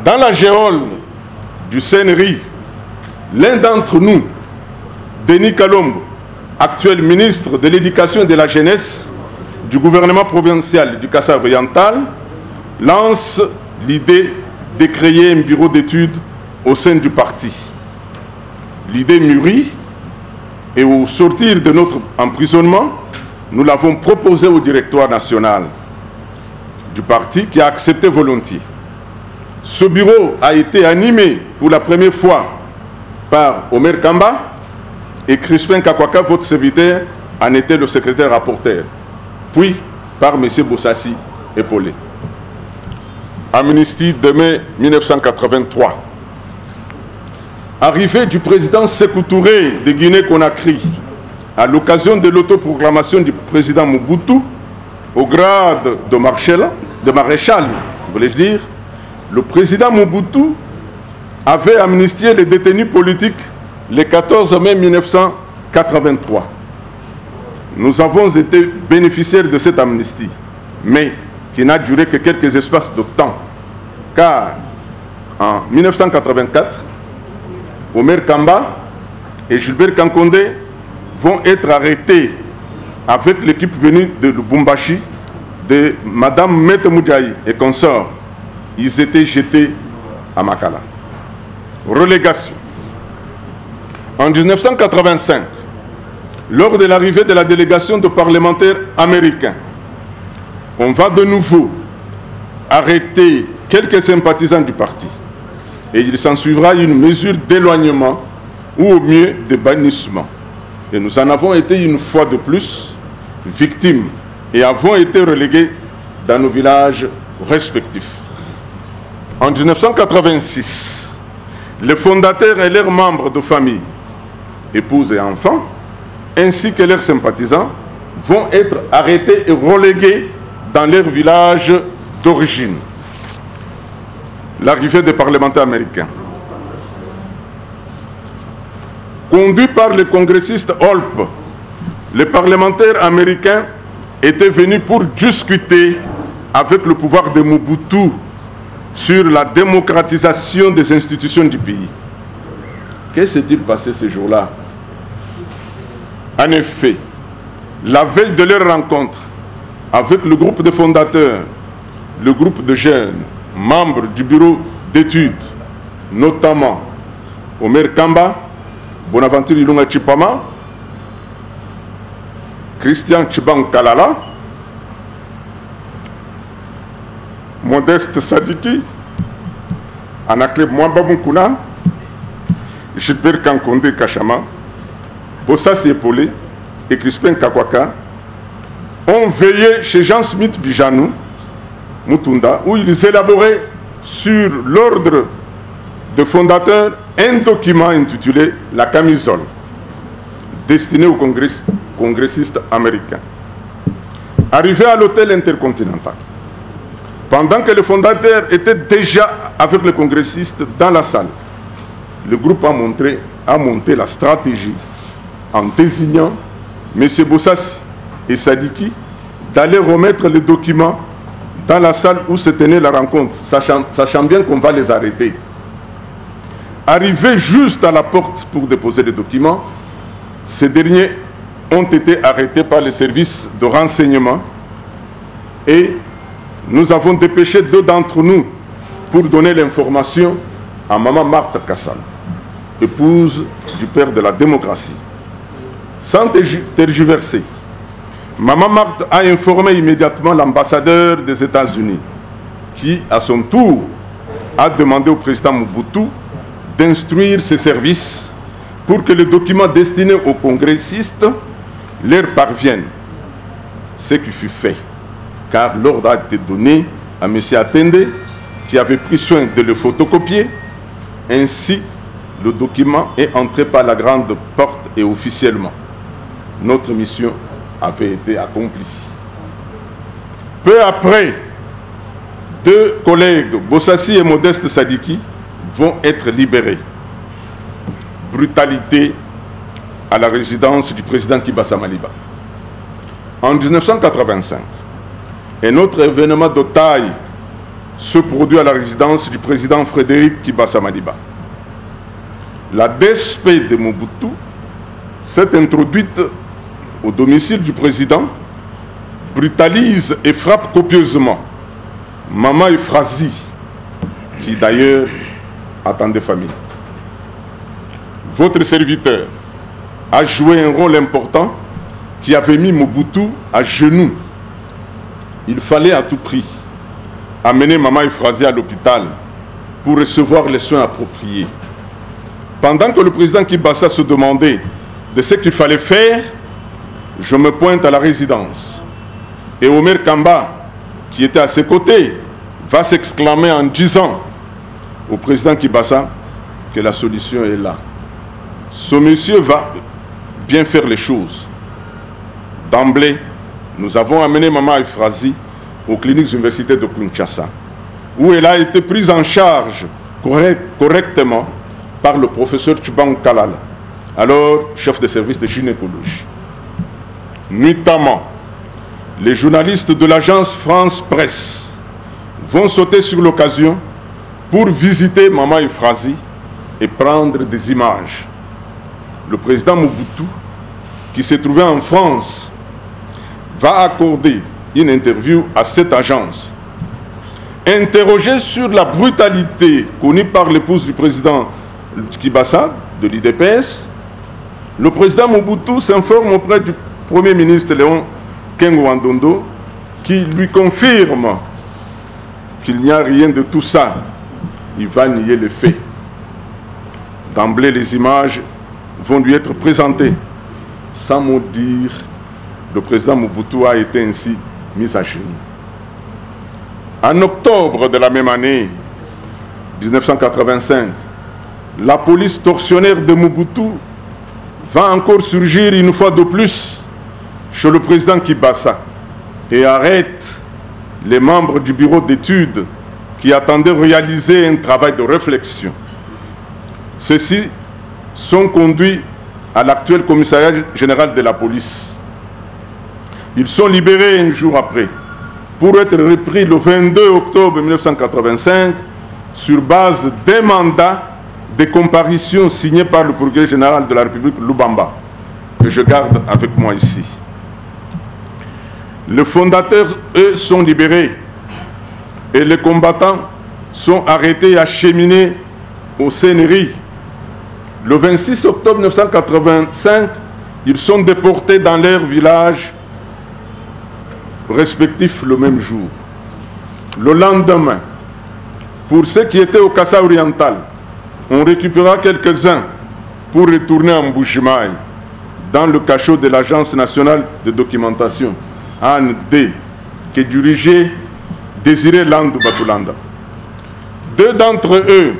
Dans la géole du CNRI, l'un d'entre nous, Denis Kalombo, actuel ministre de l'Éducation et de la Jeunesse du gouvernement provincial du Kassai oriental, lance l'idée de créer un bureau d'études au sein du parti. L'idée mûrit et au sortir de notre emprisonnement, nous l'avons proposé au directoire national du parti qui a accepté volontiers. Ce bureau a été animé pour la première fois par Omer Kamba et Crispin Kakwaka, votre serviteur, en était le secrétaire rapporteur, puis par M. Bossassi épaulé. Amnistie de mai 1983. Arrivée du président Sékou Touré de Guinée-Conakry à l'occasion de l'autoproclamation du président Mobutu au grade de maréchal, voulais-je dire, le président Mobutu avait amnistié les détenus politiques le 14 mai 1983. Nous avons été bénéficiaires de cette amnistie, mais qui n'a duré que quelques espaces de temps, car en 1984, Omer Kamba et Gilbert Kankondé vont être arrêtés avec l'équipe venue de Lubumbashi de Madame Mette Moudjaï et consorts. Ils étaient jetés à Makala. Relégation. En 1985, lors de l'arrivée de la délégation de parlementaires américains, on va de nouveau arrêter quelques sympathisants du parti. Et il s'en suivra une mesure d'éloignement ou au mieux de bannissement. Et nous en avons été une fois de plus victimes et avons été relégués dans nos villages respectifs. En 1986, les fondateurs et leurs membres de famille, épouses et enfants, ainsi que leurs sympathisants, vont être arrêtés et relégués dans leur village d'origine. L'arrivée des parlementaires américains. Conduits par le congressiste Holp, les parlementaires américains étaient venus pour discuter avec le pouvoir de Mobutu sur la démocratisation des institutions du pays. Qu'est-ce qui s'est passé ce jour-là? En effet, la veille de leur rencontre avec le groupe de fondateurs, le groupe de jeunes, membres du bureau d'études, notamment Omer Kamba, Bonaventure Ilunga Chipama, Christian Chibang Kalala, Modeste Sadiki, Anakleb Mwamba Munkuna, Gilbert Kankonde Kachama, Bossassi Epolé et Crispin Kakwaka ont veillé chez Jean Smith Bijanou, Mutunda, où ils élaboraient sur l'ordre des fondateurs un document intitulé « La camisole », destiné aux congressistes américains. Arrivé à l'hôtel intercontinental, pendant que les fondateurs étaient déjà avec les congressistes dans la salle, le groupe a monté la stratégie en désignant M. Bossassi et Sadiki d'aller remettre les documents dans la salle où se tenait la rencontre, sachant bien qu'on va les arrêter. Arrivés juste à la porte pour déposer les documents, ces derniers ont été arrêtés par les services de renseignement et nous avons dépêché 2 d'entre nous pour donner l'information à Maman Marthe Kassal, épouse du père de la démocratie. Sans tergiverser, Maman Marthe a informé immédiatement l'ambassadeur des États-Unis, qui, à son tour, a demandé au président Mobutu d'instruire ses services pour que les documents destinés aux congressistes leur parviennent. Ce qui fut fait, car l'ordre a été donné à M. Attende, qui avait pris soin de le photocopier. Ainsi, le document est entré par la grande porte et officiellement. Notre mission avait été accomplie. Peu après, 2 collègues, Bossassi et Modeste Sadiki, vont être libérés. Brutalité à la résidence du président Kibasa Maliba. En 1985, un autre événement de taille se produit à la résidence du président Frédéric Kibasa Maliba. La DSP de Mobutu s'est introduite au domicile du président, brutalise et frappe copieusement Maman Euphrasie, qui d'ailleurs attendait famille. Votre serviteur a joué un rôle important qui avait mis Mobutu à genoux. Il fallait à tout prix amener Maman Euphrasie à l'hôpital pour recevoir les soins appropriés. Pendant que le président Kibasa se demandait de ce qu'il fallait faire, je me pointe à la résidence. Et Omer Kamba, qui était à ses côtés, va s'exclamer en disant au président Kibasa que la solution est là. Ce monsieur va bien faire les choses. D'emblée, nous avons amené Maman Euphrasie aux cliniques universitaires de Kinshasa, où elle a été prise en charge correctement par le professeur Tchubang Kalala, alors chef de service de gynécologie. Nuitamment, les journalistes de l'agence France Presse vont sauter sur l'occasion pour visiter Maman Euphrasie et prendre des images. Le président Mobutu, qui se trouvait en France, va accorder une interview à cette agence. Interrogé sur la brutalité connue par l'épouse du président Kibasa de l'IDPS, le président Mobutu s'informe auprès du Premier ministre Léon Kengo-Andondo, qui lui confirme qu'il n'y a rien de tout ça. Il va nier les faits. D'emblée, les images vont lui être présentées. Sans mot dire, le président Mobutu a été ainsi mis à genoux. En octobre de la même année, 1985, la police tortionnaire de Mobutu va encore surgir une fois de plus chez le président Kibasa et arrête les membres du bureau d'études qui attendaient réaliser un travail de réflexion. Ceux-ci sont conduits à l'actuel commissariat général de la police. Ils sont libérés un jour après pour être repris le 22 octobre 1985 sur base d'un mandat de comparution signé par le procureur général de la République Lubamba, que je garde avec moi ici. Les fondateurs, eux, sont libérés et les combattants sont arrêtés et acheminés au CNRI. Le 26 octobre 1985, ils sont déportés dans leurs villages respectifs le même jour. Le lendemain, pour ceux qui étaient au Kassa oriental, on récupéra quelques-uns pour retourner en Mbujimaï, dans le cachot de l'Agence nationale de documentation, AND, qui dirigeait Désiré Landou Batulanda. 2 d'entre eux,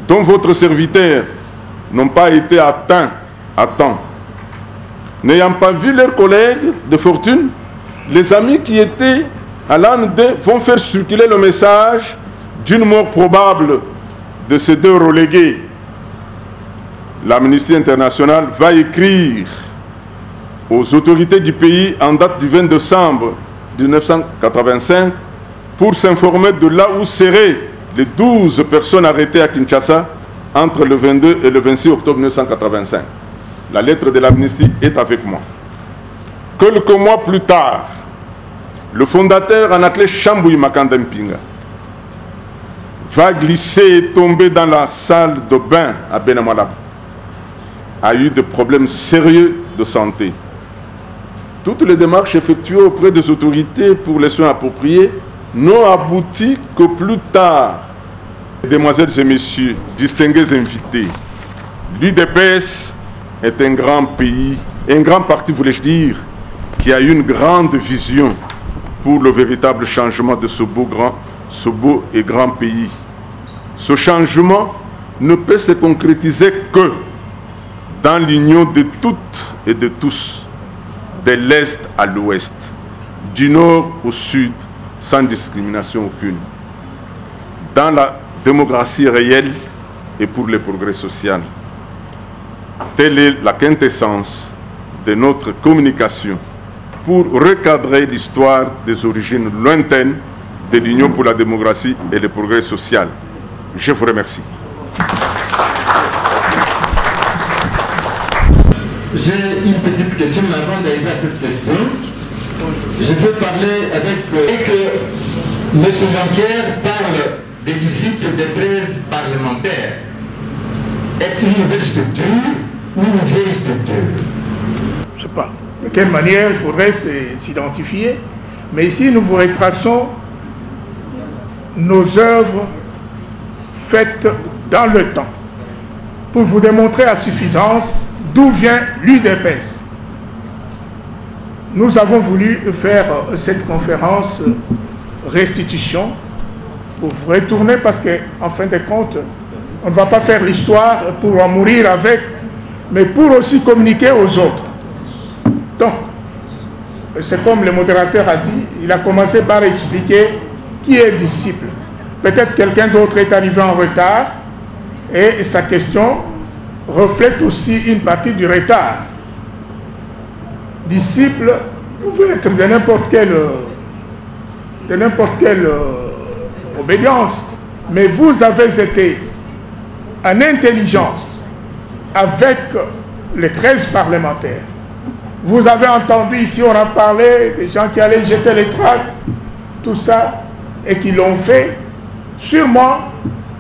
dont votre serviteur, n'ont pas été atteints à temps. N'ayant pas vu leurs collègues de fortune, les amis qui étaient à l'AND vont faire circuler le message d'une mort probable de ces 2 relégués l'Amnesty International va écrire aux autorités du pays en date du 20 décembre 1985 pour s'informer de là où seraient les 12 personnes arrêtées à Kinshasa entre le 22 et le 26 octobre 1985. La lettre de l'Amnesty est avec moi. Quelques mois plus tard, le fondateur Anaclet Chambouy Makanda Mpinga va glisser et tomber dans la salle de bain à Benamalab. A eu des problèmes sérieux de santé. Toutes les démarches effectuées auprès des autorités pour les soins appropriés n'ont abouti que plus tard. Mesdemoiselles et messieurs, distingués invités, l'UDPS est un grand pays, un grand parti, voulais-je dire, qui a une grande vision pour le véritable changement de ce beau et grand pays. Ce changement ne peut se concrétiser que dans l'union de toutes et de tous, de l'Est à l'Ouest, du Nord au Sud, sans discrimination aucune, dans la démocratie réelle et pour le progrès social. Telle est la quintessence de notre communication pour recadrer l'histoire des origines lointaines de l'Union pour la démocratie et le progrès social. Je vous remercie. J'ai une petite question, mais avant d'arriver à cette question, je veux parler avec que M. Jean-Pierre parle des disciples des 13 parlementaires. Est-ce une nouvelle structure ou une vieille structure? Je ne sais pas de quelle manière il faudrait s'identifier, mais ici nous vous retraçons nos œuvres faites dans le temps pour vous démontrer à suffisance d'où vient l'UDPS. Nous avons voulu faire cette conférence restitution pour vous retourner parce qu'en fin de compte, on ne va pas faire l'histoire pour en mourir avec, mais pour aussi communiquer aux autres. Donc, c'est comme le modérateur a dit, il a commencé par expliquer qui est disciple. Peut-être quelqu'un d'autre est arrivé en retard et sa question reflète aussi une partie du retard. Disciple, vous pouvez être de n'importe quelle obédience, mais vous avez été en intelligence avec les 13 parlementaires. Vous avez entendu ici, on a parlé des gens qui allaient jeter les tracts, tout ça, et qui l'ont fait, sûrement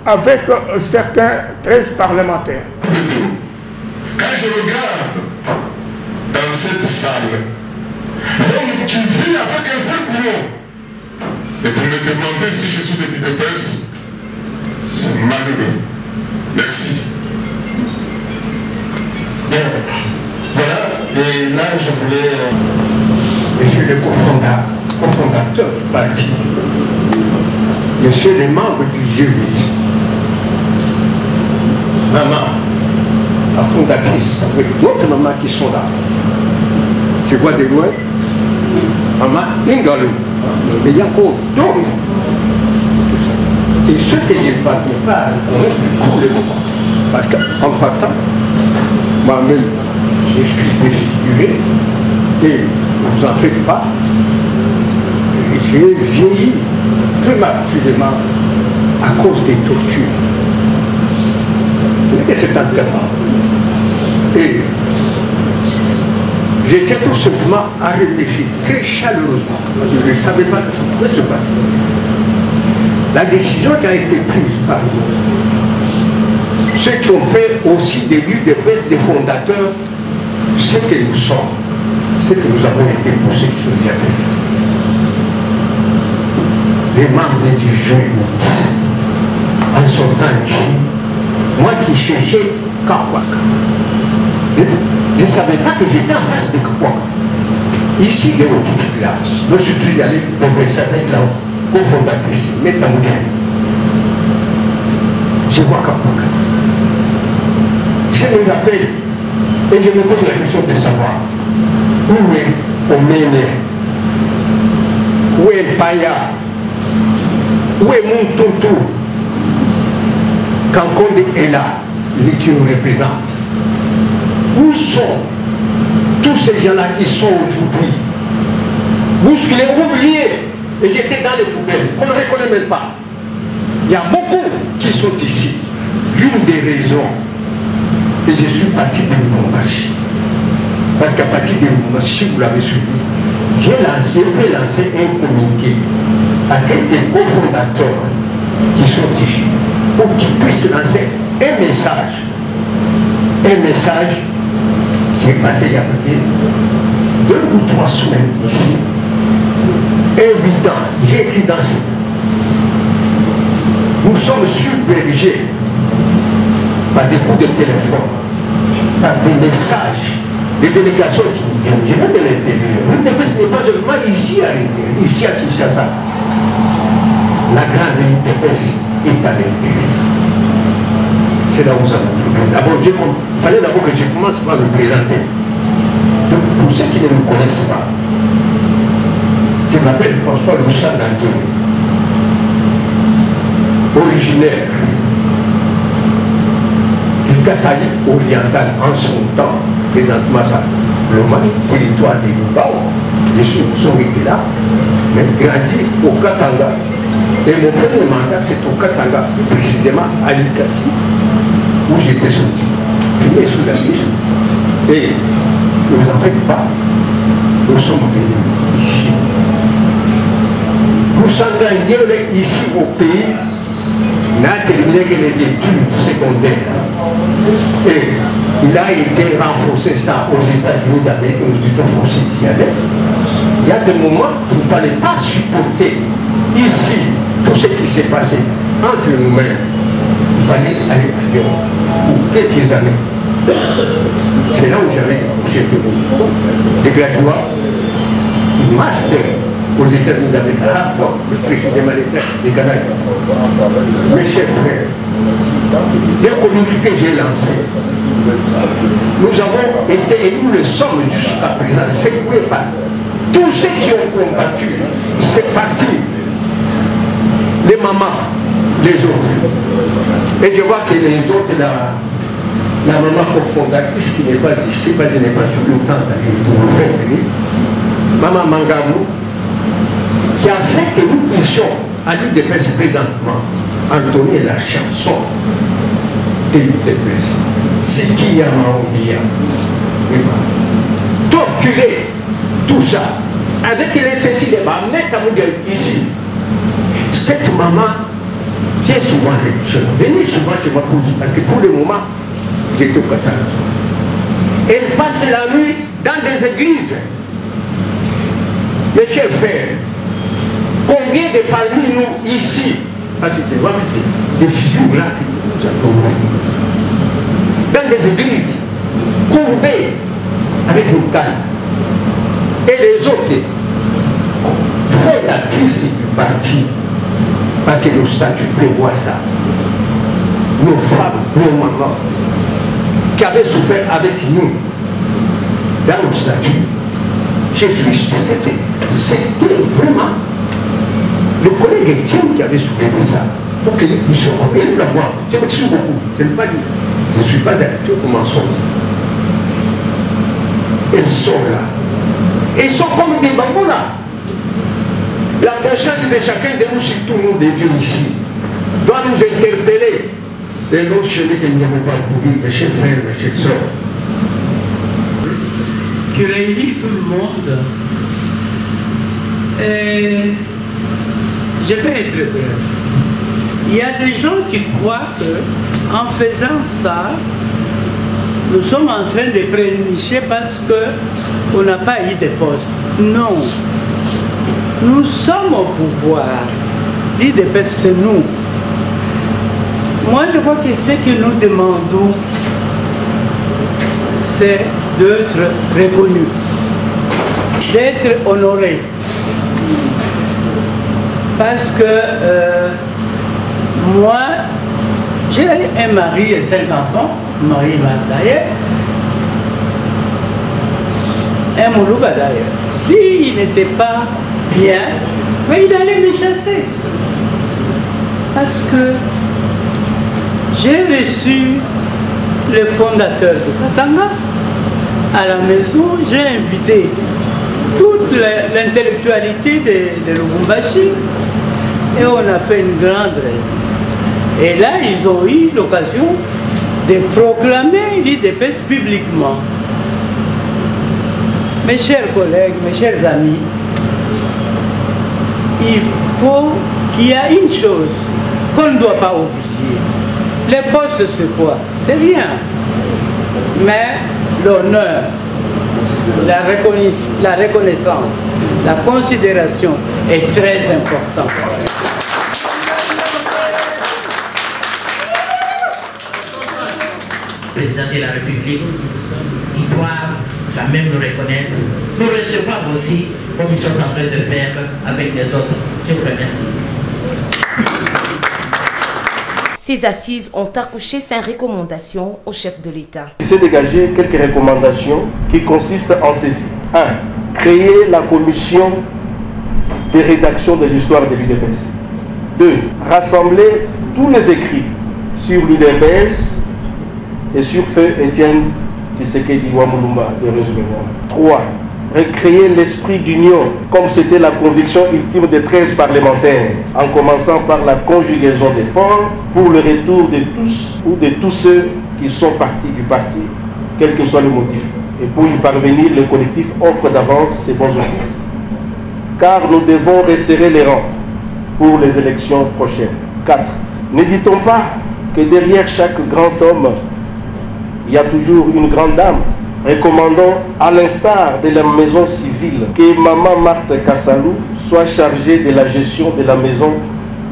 avec certains 13 parlementaires. Quand je regarde dans cette salle, l'homme qui vit avec un seul poumon, et vous me demandez si je suis de l'UDPS, c'est malheureux. Merci. Bien, voilà, et là je voulais... je suis le cofondateur du parti. Je suis le membre du G8. Maman, la fondatrice, avec d'autres mamans qui sont là. Je vois de loin, maman Ingalo, mais il y a encore d'autres. Et ce que je ne parle pas, tout le moment. Parce qu'en partant, moi-même, je suis défiguré, et ne vous en faites pas, j'ai vieilli prématurément à cause des tortures. Et c'est un cadre. Et j'étais tout simplement à remercier très chaleureusement. Je ne savais pas que ça pouvait se passer. La décision qui a été prise par nous, ceux qui ont fait aussi des l'UDPS, des fondateurs, ce que nous sommes, ce que nous avons été pour ceux qui sont arrivés. Les membres du G8, en sortant ici, moi qui cherchais Kakwaka, je ne savais pas que j'étais en face de Kakwaka. Ici, de l'autre là, je suis allé converser avec la cofondatrice, Métamoudienne. Je vois Kakwaka. Je me rappelle et je me pose la question de savoir où est Omene, où est Paya, où est mon tonton? Quand Condé est là, lui qui nous représente, Où sont tous ces gens-là qui sont aujourd'hui bousculés, oubliés, et j'étais dans les poubelles, qu'on ne reconnaît même pas. Il y a beaucoup qui sont ici. L'une des raisons que je suis parti de Lubumbashi, parce qu'à partir de Lubumbashi, vous l'avez suivi, j'ai fait lancer un communiqué à quelques cofondateurs qui sont ici, pour qu'ils puissent lancer un message qui est passé il y a peut-être 2 ou 3 semaines ici, invitant, j'ai écrit dans cette. Nous sommes submergés par des coups de téléphone, par des messages, des délégations qui nous viennent. Je viens de l'intérieur. L'UDPS n'est pas seulement ici à l'intérieur, ici à Kinshasa. La grande UDPS est à l'intérieur. C'est là où nous allons trouver. D'abord, il fallait d'abord que je commence par me présenter. Donc, pour ceux qui ne me connaissent pas, je m'appelle François Loussa Dangué, originaire du Kassali oriental en son temps, présentement ça, le territoire de Lubao. Je suis été là, mais grandi au Katanga. Et mon premier mandat, c'est au Katanga, plus précisément à Likasi, où j'étais sorti. Primé sous la liste. Et ne vous en faites pas, nous sommes venus ici. Nous sommes ici au pays, n'a terminé que les études secondaires. Et il a été renforcé ça aux États-Unis d'Amérique, nous étions forcés d'y aller. Il y a des moments qu'il ne fallait pas supporter ici tout ce qui s'est passé entre nous-mêmes. Il fallait aller ailleurs pour quelques années. C'est là où j'avais fait des graduats, un master aux États-Unis d'Amérique, à Harvard, plus précisément l'État du Canada. Mes chers frères, les communiqués que j'ai lancés, nous avons été, et nous le sommes jusqu'à présent, secoués par tous ceux qui ont combattu ces partis, les mamans, les autres. Et je vois que les autres, la maman cofondatrice qui n'est pas ici, parce que je n'ai pas eu le temps d'aller pour vous faire venir, Maman Mangabou, qui a fait que nous puissions, à l'UDPS présentement, entonner la chanson de l'UDPS. C'est qui y a Maoubia. Torturer tout ça, avec les ceci de ici. Cette maman, j'ai souvent venez souvent chez moi parce que pour le moment, j'étais au Qatar. Elle passe la nuit dans des églises. Mes chers frères, combien de parmi nous ici, parce que des figures là que nous avons dans des églises, courbées avec une canne, et les autres font la crise du parti, parce que nos statuts prévoient ça. Nos femmes, nos mamans, qui avaient souffert avec nous dans nos statuts, c'était vraiment le collègue Etienne qui avait soulevé ça pour que nous puissions bien l'avoir. Je me suis beaucoup. Je ne suis pas habitué au mensonge. Elles sont là. Elles sont comme des bambous là. La conscience de chacun de nous, surtout nous des vieux ici, doit nous interpeller. Et l'autre chemin que nous n'avons pas couru, mes chers frères, mes chers sœurs. Qui réunit tout le monde. Et je vais être bref. Il y a des gens qui croient qu'en faisant ça, nous sommes en train de prénicher parce qu'on n'a pas eu de poste. Non. Nous sommes au pouvoir. L'IDPS, c'est nous. Moi, je crois que ce que nous demandons, c'est d'être reconnu, d'être honoré. Parce que moi, j'ai un mari et 5 enfants, mari d'ailleurs, un Moulouba d'ailleurs. S'il n'était pas bien, mais il allait me chasser. Parce que j'ai reçu le fondateur de Katanga, à la maison, j'ai invité toute l'intellectualité de Lubumbashi et on a fait une grande réunion. Et là, ils ont eu l'occasion de proclamer l'IDPS publiquement. Mes chers collègues, mes chers amis, il faut qu'il y ait une chose qu'on ne doit pas oublier. Les postes, c'est quoi? C'est rien. Mais l'honneur, la reconnaissance, la considération est très importante. Le président de la République, ils doivent quand même nous reconnaître, nous recevoir aussi, comme ils sont en train de faire avec les autres. Je vous remercie. Ces assises ont accouché sans recommandation au chef de l'État. Il s'est dégagé quelques recommandations qui consistent en ceci. 1. Créer la commission de rédaction de l'histoire de l'UDPS. 2. Rassembler tous les écrits sur l'UDPS et sur feu Étienne Tshisekedi Wamulumba, heureuse mémoire. 3. Recréer l'esprit d'union, comme c'était la conviction ultime des 13 parlementaires, en commençant par la conjugaison d'efforts pour le retour de tous ou de tous ceux qui sont partis du parti, quel que soit le motif. Et pour y parvenir, le collectif offre d'avance ses bons offices, car nous devons resserrer les rangs pour les élections prochaines. 4. Ne dit-on pas que derrière chaque grand homme, il y a toujours une grande dame? Recommandons, à l'instar de la maison civile, que Maman Marthe Kassalou soit chargée de la gestion de la maison,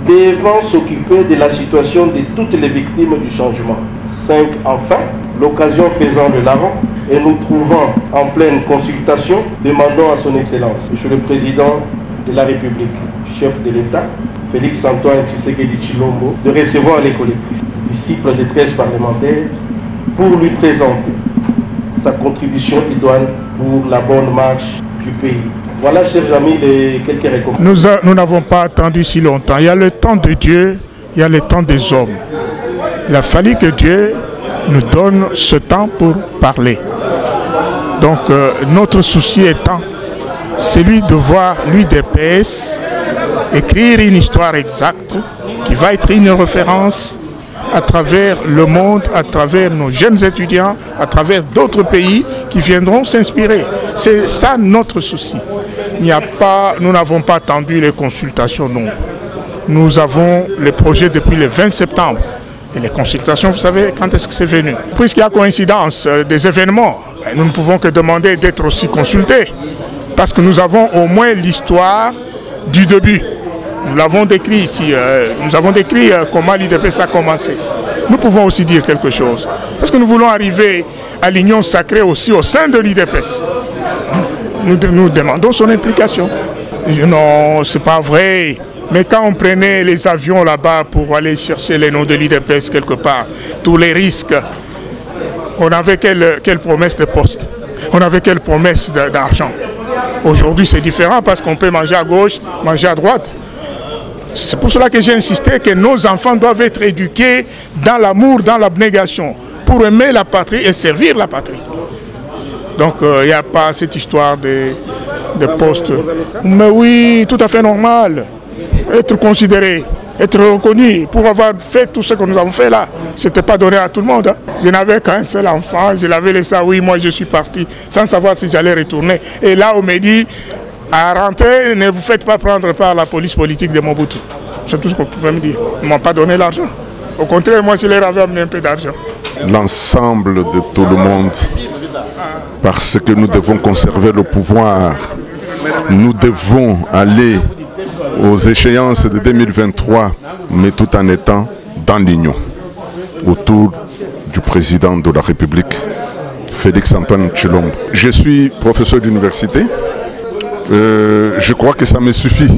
devant s'occuper de la situation de toutes les victimes du changement. 5. Enfin, l'occasion faisant le larron, et nous trouvant en pleine consultation, demandons à son Excellence, Monsieur le Président de la République, chef de l'État, Félix Antoine Tshisekedi Tshilombo, de recevoir les collectifs, disciples des 13 parlementaires, pour lui présenter sa contribution idoine pour la bonne marche du pays. Voilà, chers amis, les quelques recommandations. Nous n'avons pas attendu si longtemps. Il y a le temps de Dieu, il y a le temps des hommes. Il a fallu que Dieu nous donne ce temps pour parler. Donc, notre souci étant celui de voir l'UDPS écrire une histoire exacte qui va être une référence à travers le monde, à travers nos jeunes étudiants, à travers d'autres pays qui viendront s'inspirer. C'est ça notre souci. Nous n'avons pas attendu les consultations, non. Nous avons les projets depuis le 20 septembre. Et les consultations, vous savez, quand est-ce que c'est venu? Puisqu'il y a coïncidence des événements, nous ne pouvons que demander d'être aussi consultés. Parce que nous avons au moins l'histoire du début. Nous l'avons décrit ici, nous avons décrit comment l'IDPS a commencé. Nous pouvons aussi dire quelque chose. Parce que nous voulons arriver à l'union sacrée aussi au sein de l'IDPS. Nous demandons son implication. Non, c'est pas vrai. Mais quand on prenait les avions là-bas pour aller chercher les noms de l'IDPS quelque part, tous les risques, on avait quelle promesse de poste? On avait quelle promesse d'argent? Aujourd'hui, c'est différent parce qu'on peut manger à gauche, manger à droite. C'est pour cela que j'ai insisté que nos enfants doivent être éduqués dans l'amour, dans l'abnégation, pour aimer la patrie et servir la patrie. Donc il n'y a pas cette histoire de postes. Mais oui, tout à fait normal. Être considéré, être reconnu pour avoir fait tout ce que nous avons fait là. Ce n'était pas donné à tout le monde. Hein. Je n'avais qu'un seul enfant, je l'avais laissé, oui, moi je suis parti, sans savoir si j'allais retourner. Et là, on me dit, à rentrer, ne vous faites pas prendre par la police politique de Mobutu. C'est tout ce qu'on pouvait me dire. Ils ne m'ont pas donné l'argent. Au contraire, moi, je leur avais amené un peu d'argent. L'ensemble de tout le monde, parce que nous devons conserver le pouvoir, nous devons aller aux échéances de 2023, mais tout en étant dans l'union, autour du président de la République, Félix Antoine Tshilombo. Je suis professeur d'université. Je crois que ça me suffit.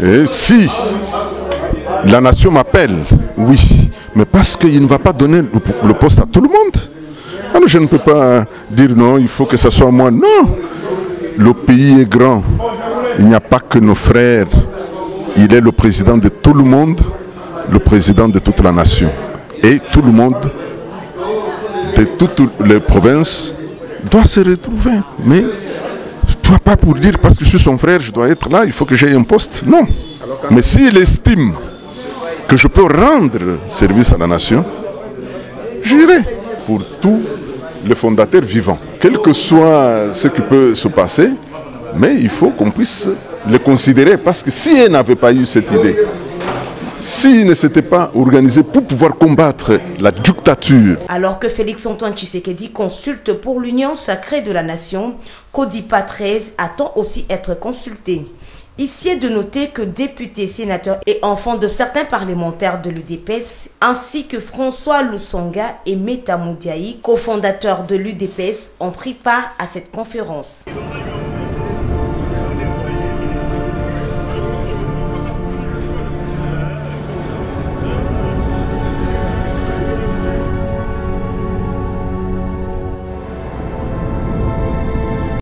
Et si la nation m'appelle, oui, mais parce qu'il ne va pas donner le poste à tout le monde. Alors je ne peux pas dire non, il faut que ce soit moi. Non, le pays est grand. Il n'y a pas que nos frères. Il est le président de tout le monde, le président de toute la nation. Et tout le monde, de toutes les provinces, doit se retrouver. Mais pas pour dire parce que je suis son frère, je dois être là, il faut que j'aie un poste. Non. Mais s'il estime que je peux rendre service à la nation, j'irai pour tous les fondateurs vivants. Quel que soit ce qui peut se passer, mais il faut qu'on puisse les considérer parce que si elle n'avait pas eu cette idée, s'il ne s'était pas organisé pour pouvoir combattre la dictature. Alors que Félix-Antoine Tshisekedi consulte pour l'Union sacrée de la nation, Kodipa 13 attend aussi être consulté. Ici est de noter que députés, sénateurs et enfants de certains parlementaires de l'UDPS, ainsi que François Lusonga et Meta Moudiaï, cofondateurs de l'UDPS, ont pris part à cette conférence.